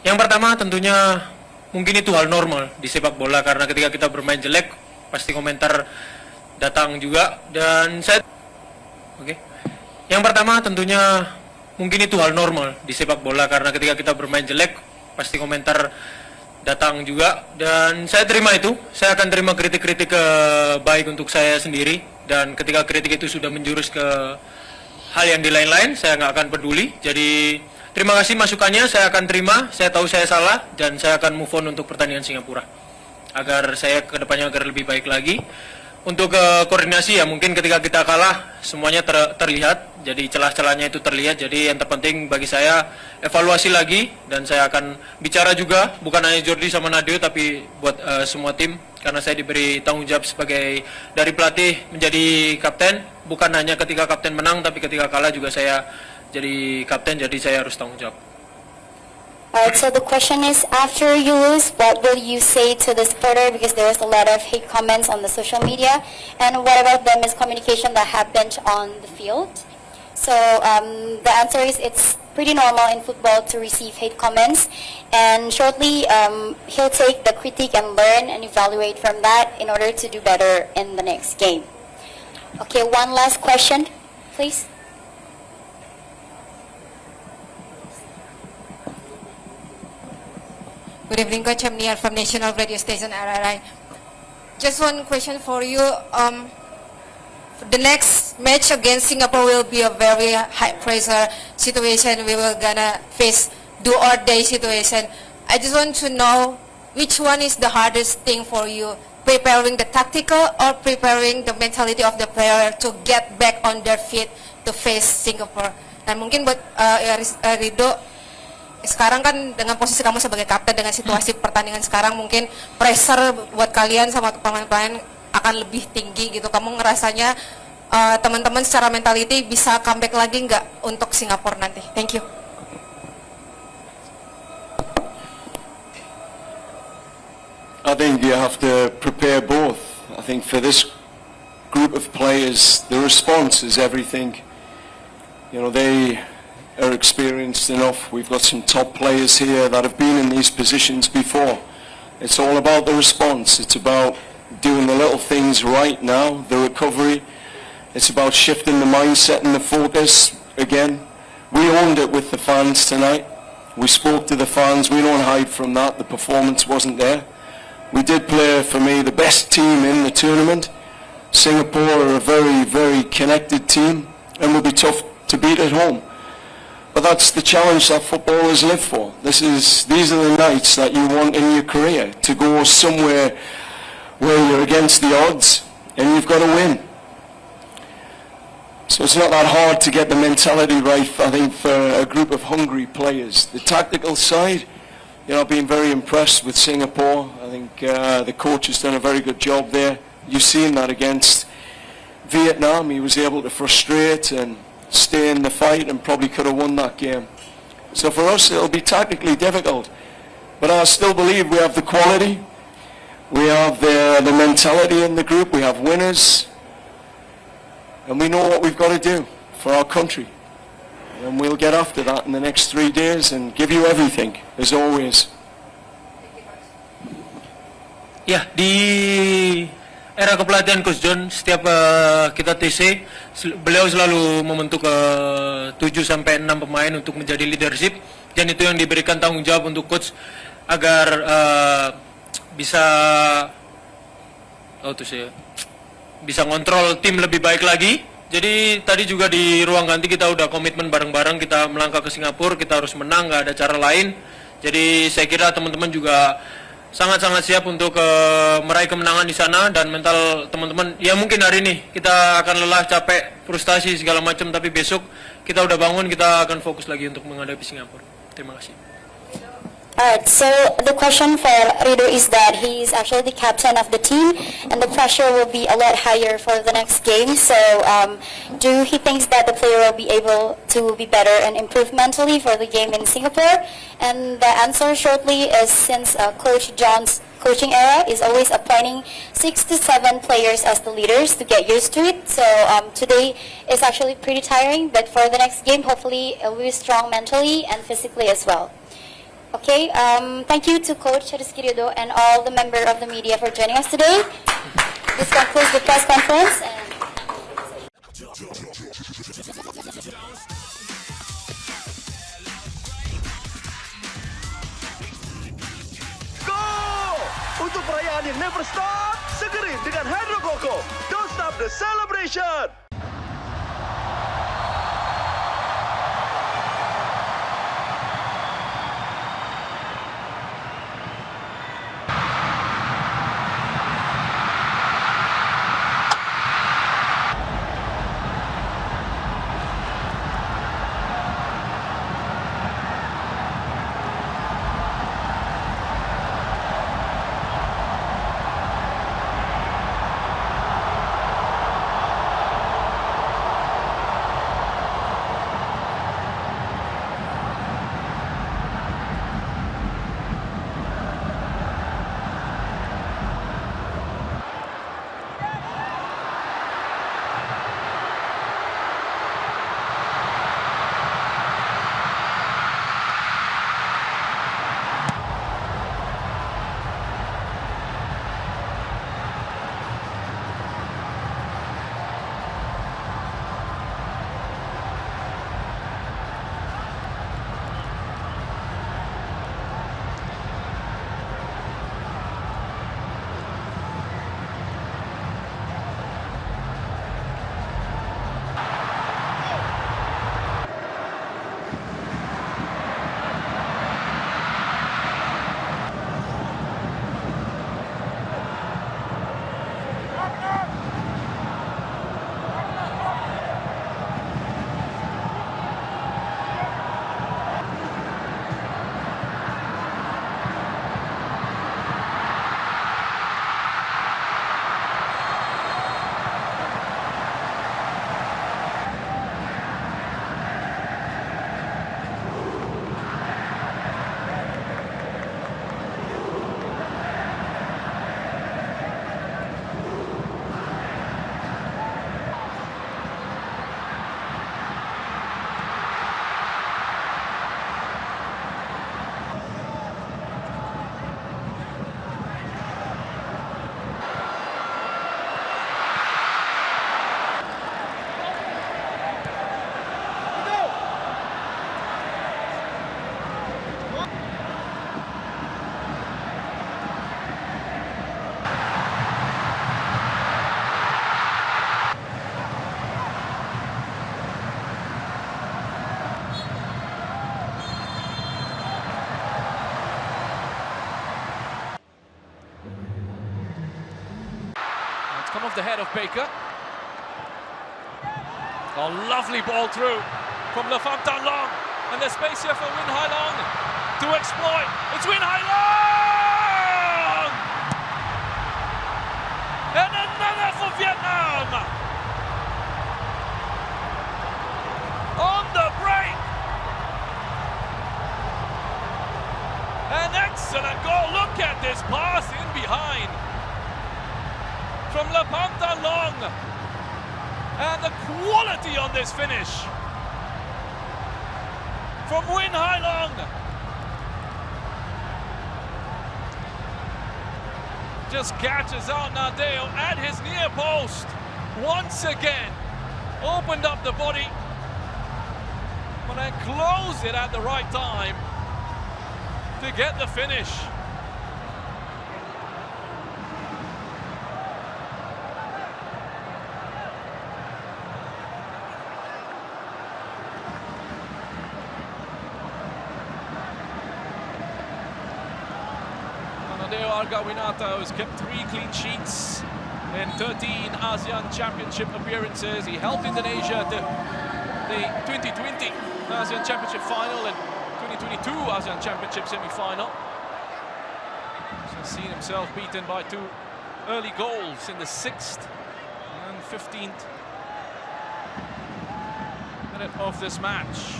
Yang pertama tentunya mungkin itu hal normal di sepak bola karena ketika kita bermain jelek pasti komentar datang juga dan saya oke. Yang pertama tentunya mungkin itu hal normal di sepak bola karena ketika kita bermain jelek pasti komentar datang juga dan saya terima itu. Saya akan terima kritik-kritik baik untuk saya sendiri dan ketika kritik itu sudah menjurus ke hal yang di lain-lain saya nggak akan peduli. Jadi terima kasih masukannya, saya akan terima. Saya tahu saya salah dan saya akan move on untuk pertandingan Singapura agar saya kedepannya agar lebih baik lagi. Untuk koordinasi ya mungkin ketika kita kalah semuanya terlihat, jadi celah-celahnya itu terlihat. Jadi yang terpenting bagi saya evaluasi lagi dan saya akan bicara juga bukan hanya Jordi sama Nadio tapi buat semua tim karena saya diberi tanggung jawab sebagai dari pelatih menjadi kapten, bukan hanya ketika kapten menang tapi ketika kalah juga saya jadi kapten, jadi saya harus tanggung jawab. Alright, so the question is, after you lose, what will you say to the supporter? Because there was a lot of hate comments on the social media. And what about the miscommunication that happened on the field? So the answer is it's pretty normal in football to receive hate comments. And shortly, he'll take the critique and learn and evaluate from that in order to do better in the next game. Okay, one last question, please. Good evening, Coach. I'm Nia from National Radio Station RRI. Just one question for you. The next match against Singapore will be a very high pressure situation. We will gonna face do or die situation. I just want to know which one is the hardest thing for you, preparing the tactical or preparing the mentality of the player to get back on their feet to face Singapore. Dan mungkin buat Ridho, sekarang kan dengan posisi kamu sebagai kapten dengan situasi pertandingan sekarang mungkin pressure buat kalian sama pemain-pemain akan lebih tinggi gitu. Kamu ngerasanya teman-teman secara mentality bisa comeback lagi nggak untuk Singapura nanti? Thank you. I think you have to prepare both. I think for this group of players, the response is everything. You know, they are experienced enough. We've got some top players here that have been in these positions before. It's all about the response. It's about doing the little things right now, the recovery. It's about shifting the mindset and the focus. Again, we owned it with the fans tonight. We spoke to the fans. We don't hide from that. The performance wasn't there. We did play, for me, the best team in the tournament. Singapore are a very, very connected team and will be tough to beat at home. But that's the challenge that footballers live for. These are the nights that you want in your career, to go somewhere where you're against the odds and you've got to win. So it's not that hard to get the mentality right, I think, for a group of hungry players. The tactical side, you know, I've been very impressed with Singapore. I think the coach has done a very good job there. You've seen that against Vietnam. He was able to frustrate and stay in the fight and probably could have won that game. So for us it'll be tactically difficult, but I still believe we have the quality, we have the mentality in the group, we have winners, and we know what we've got to do for our country, and we'll get after that in the next 3 days and give you everything as always. Ya, di era kepelatihan Coach John, setiap kita TC, beliau selalu membentuk 7-6 pemain untuk menjadi leadership, dan itu yang diberikan tanggung jawab untuk coach agar bisa bisa ngontrol tim lebih baik lagi. Jadi tadi juga di ruang ganti kita udah komitmen bareng-bareng, kita melangkah ke Singapura, kita harus menang, nggak ada cara lain. Jadi saya kira teman-teman juga sangat-sangat siap untuk meraih kemenangan di sana, dan mental teman-teman ya mungkin hari ini kita akan lelah, capek, frustasi segala macam, tapi besok kita udah bangun, kita akan fokus lagi untuk menghadapi Singapura. Terima kasih. Alright, so the question for Ridho is that he's actually the captain of the team and the pressure will be a lot higher for the next game. So do he thinks that the player will be able to be better and improve mentally for the game in Singapore? And the answer shortly is, since Coach John's coaching era is always appointing 6 to 7 players as the leaders to get used to it. So today is actually pretty tiring, but for the next game, hopefully it will be strong mentally and physically as well. Okay, thank you to Coach Rizky Ridho and all the member of the media for joining us today. This concludes the press conference. Go! Untuk perayaan yang never stop, segerin dengan Hydro Coco. Don't stop the celebration! Come off the head of Baker. A lovely ball through from Lafamtan Long. And there's space here for Win Hai Long to exploit. It's Win Hai Long! And another for Vietnam! On the break! An excellent goal. Look at this pass in behind from Lafamtan Long. And the quality on this finish from Win Hai Long. Just catches out Nadeo at his near post. Once again, opened up the body, but then closed it at the right time to get the finish. Argawinata has kept 3 clean sheets in 13 ASEAN Championship appearances. He helped Indonesia to the 2020 ASEAN Championship final and 2022 ASEAN Championship semi-final. He's seen himself beaten by 2 early goals in the 6th and 15th minute of this match.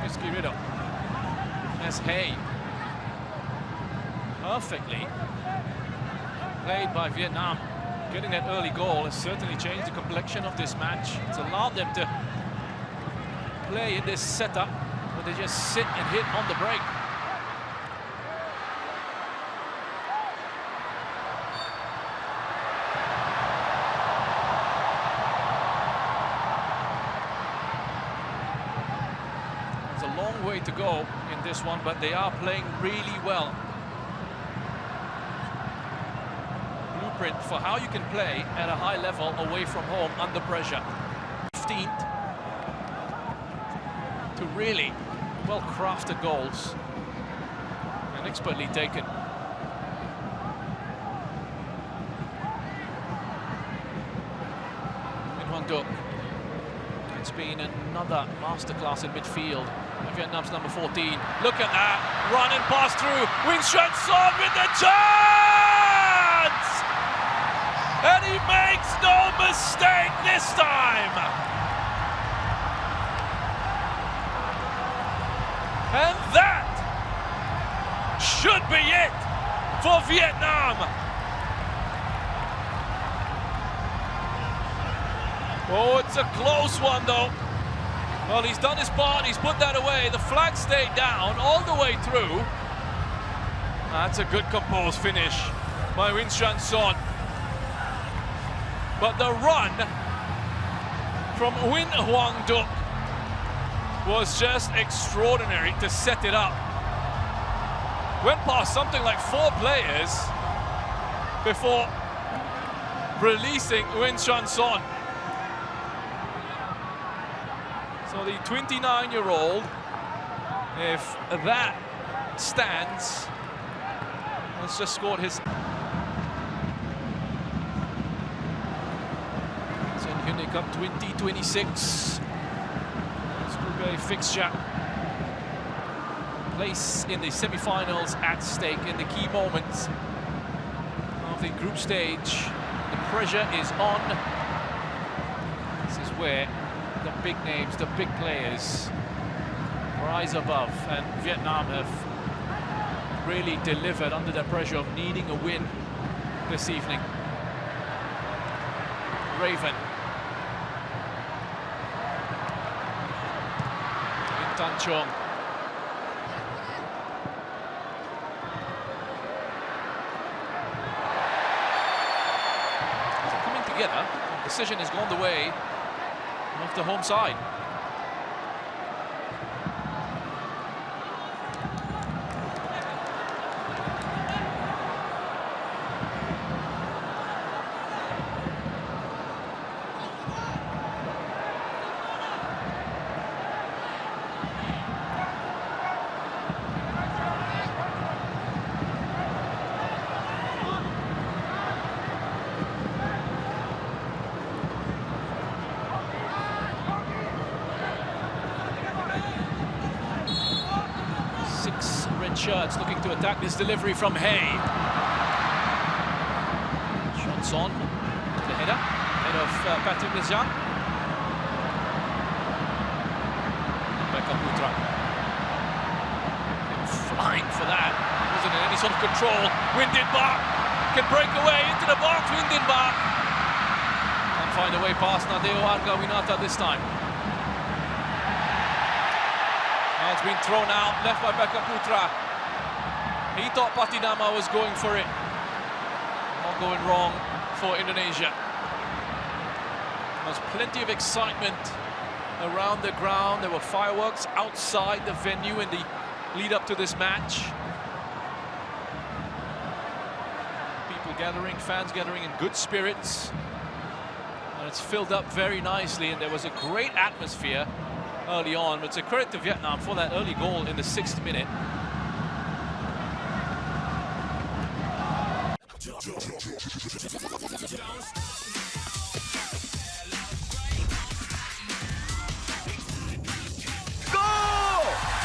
Rizky Ridho as Hay. Perfectly played by Vietnam. Getting that early goal has certainly changed the complexion of this match. It's allowed them to play in this setup where they just sit and hit on the break. There's a long way to go in this one, but they are playing really well. Blueprint for how you can play at a high level away from home under pressure. 15th to really well-crafted goals and expertly taken. In it's been another masterclass in midfield. Vietnam's number 14. Look at that, run and pass through. Wing Chun Son with the chance! And he makes no mistake this time! And that should be it for Vietnam! Oh, it's a close one though. Well, he's done his part, he's put that away. The flag stayed down all the way through. That's a good composed finish by Wing Chun Son. But the run from Win Hoang Duc was just extraordinary to set it up. Went past something like 4 players before releasing Wing Chun Son. So the 29-year-old, if that stands, has just scored his... Hyundai Cup 2026. Group A fixture. Place in the semi-finals at stake in the key moments of the group stage. The pressure is on. This is where the big names, the big players rise above, and Vietnam have really delivered under the pressure of needing a win this evening. Raven. Tan Chong. They're coming together. The decision has gone the way of the home side. Shirts looking to attack this delivery from Hay. Shots on the header, head of Patrick Lejean. Becca Putra. Flying for that. Wasn't in any sort of control. Windinbach can break away into the box. Windinbach can find a way past Nadeo Arga Winata this time. Now it's been thrown out, left by Becca Putra. He thought Patinama was going for it. Not going wrong for Indonesia. There's plenty of excitement around the ground. There were fireworks outside the venue in the lead up to this match. People gathering, fans gathering in good spirits. And it's filled up very nicely, and there was a great atmosphere early on. But it's a credit to Vietnam for that early goal in the 6th minute.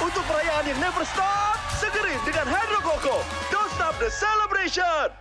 Untuk perayaan yang never stop, segerin dengan Hydro Coco. Don't stop the celebration!